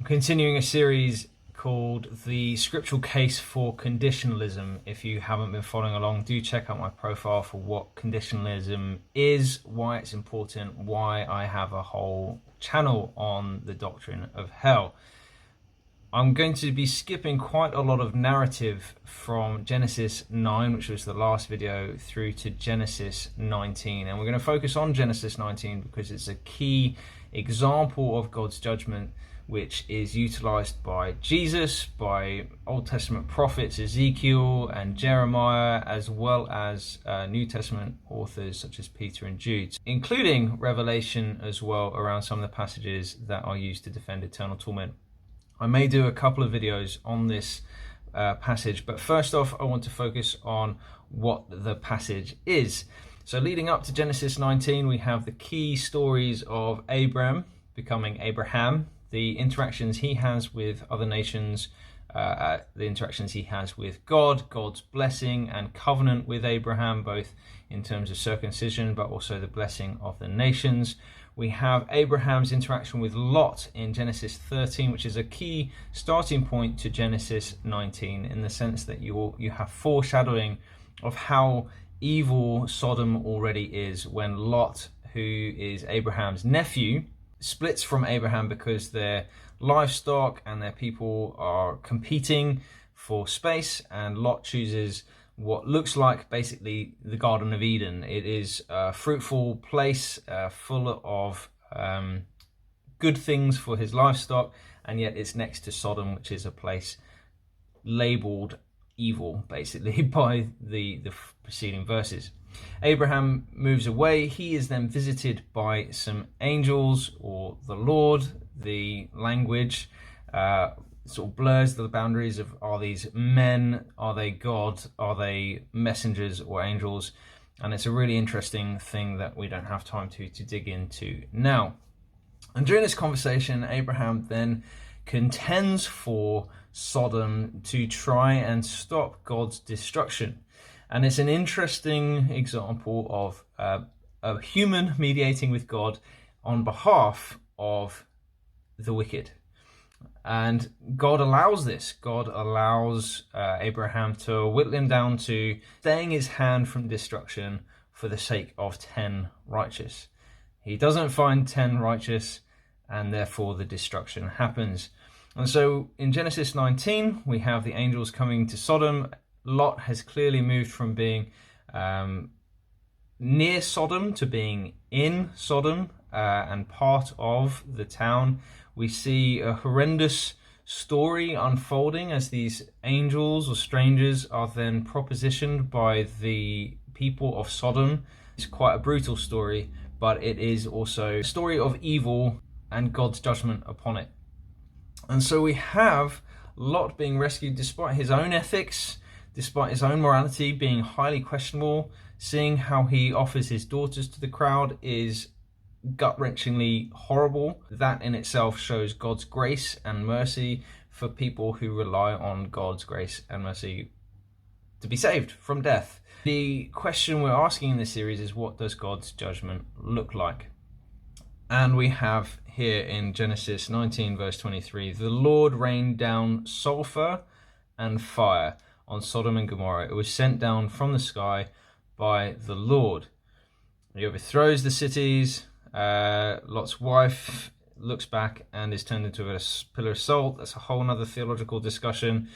Continuing a series called The Scriptural Case for Conditionalism. If you haven't been following along, do check out my profile for what conditionalism is, why it's important, why I have a whole channel on the doctrine of hell. I'm going to be skipping quite a lot of narrative from Genesis 9, which was the last video, through to Genesis 19. And we're going to focus on Genesis 19 because it's a key example of God's judgment, which is utilized by Jesus, by Old Testament prophets Ezekiel and Jeremiah, as well as New Testament authors such as Peter and Jude, including Revelation as well, around some of the passages that are used to defend eternal torment. I may do a couple of videos on this passage, but first off, I want to focus on what the passage is. So leading up to Genesis 19, we have the key stories of Abram becoming Abraham, the interactions he has with other nations, the interactions he has with God, God's blessing and covenant with Abraham, both in terms of circumcision, but also the blessing of the nations. We have Abraham's interaction with Lot in Genesis 13, which is a key starting point to Genesis 19, in the sense that you have foreshadowing of how evil Sodom already is when Lot, who is Abraham's nephew, splits from Abraham because their livestock and their people are competing for space, and Lot chooses what looks like basically the Garden of Eden. It is a fruitful place full of good things for his livestock, and yet it's next to Sodom, which is a place labeled evil basically by the preceding verses. Abraham moves away. He is then visited by some angels, or the Lord. The language sort of blurs the boundaries of, are these men, are they God, are they messengers or angels? And it's a really interesting thing that we don't have time to dig into now. And during this conversation, Abraham then contends for Sodom to try and stop God's destruction. And it's an interesting example of a human mediating with God on behalf of the wicked. And God allows this. God allows Abraham to whittle him down to staying his hand from destruction for the sake of 10 righteous. He doesn't find 10 righteous, and therefore the destruction happens. And so in Genesis 19, we have the angels coming to Sodom. Lot has clearly moved from being near Sodom to being in Sodom and part of the town. We see a horrendous story unfolding as these angels or strangers are then propositioned by the people of Sodom. It's quite a brutal story, but it is also a story of evil and God's judgment upon it. And so we have Lot being rescued despite his own ethics, despite his own morality being highly questionable. Seeing how he offers his daughters to the crowd is gut-wrenchingly horrible. That in itself shows God's grace and mercy for people who rely on God's grace and mercy to be saved from death. The question we're asking in this series is, what does God's judgment look like? And we have here in Genesis 19 verse 23, the Lord rained down sulfur and fire on Sodom and Gomorrah. It was sent down from the sky by the Lord. He overthrows the cities. Lot's wife looks back and is turned into a pillar of salt. That's a whole other theological discussion.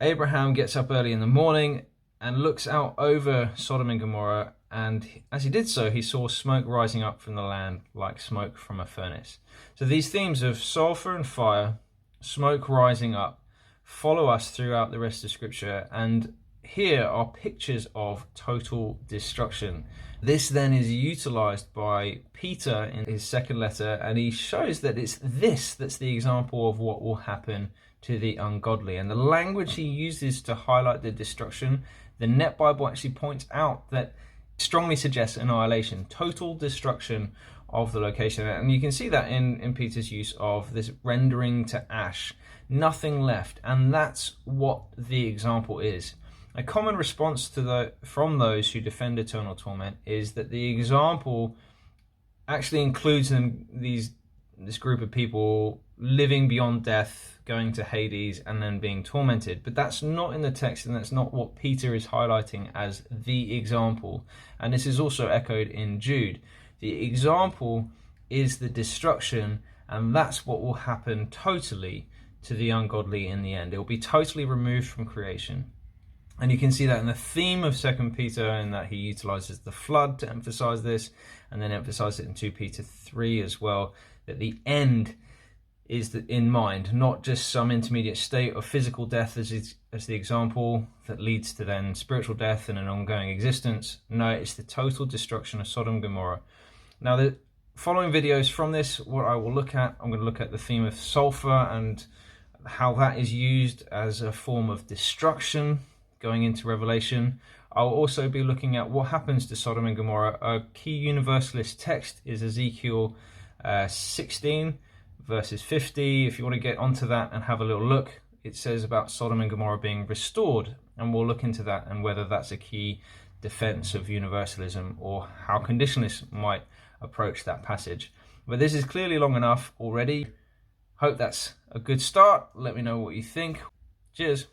Abraham gets up early in the morning and looks out over Sodom and Gomorrah, and as he did so, he saw smoke rising up from the land like smoke from a furnace. So these themes of sulfur and fire, smoke rising up, follow us throughout the rest of Scripture, and here are pictures of total destruction. This then is utilized by Peter in his second letter, and he shows that it's this that's the example of what will happen to the ungodly. And the language he uses to highlight the destruction, the Net Bible actually points out that strongly suggests annihilation, total destruction of the location. And you can see that in Peter's use of this rendering to ash, nothing left. And that's what the example is. A common response from those who defend eternal torment is that the example actually includes this group of people living beyond death, going to Hades, and then being tormented. But that's not in the text, and that's not what Peter is highlighting as the example. And this is also echoed in Jude. The example is the destruction, and that's what will happen totally to the ungodly in the end. It will be totally removed from creation. And you can see that in the theme of 2 Peter, in that he utilizes the flood to emphasize this, and then emphasize it in 2 Peter 3 as well, that the end is in mind, not just some intermediate state of physical death as the example that leads to then spiritual death and an ongoing existence. No, it's the total destruction of Sodom and Gomorrah. Now, the following videos from this, what I will look at, I'm going to look at the theme of sulfur and how that is used as a form of destruction going into Revelation. I'll also be looking at what happens to Sodom and Gomorrah. A key universalist text is Ezekiel 16 verses 50. If you want to get onto that and have a little look, it says about Sodom and Gomorrah being restored, and we'll look into that and whether that's a key defense of universalism or how conditionalists might approach that passage. But this is clearly long enough already. Hope that's a good start. Let me know what you think. Cheers.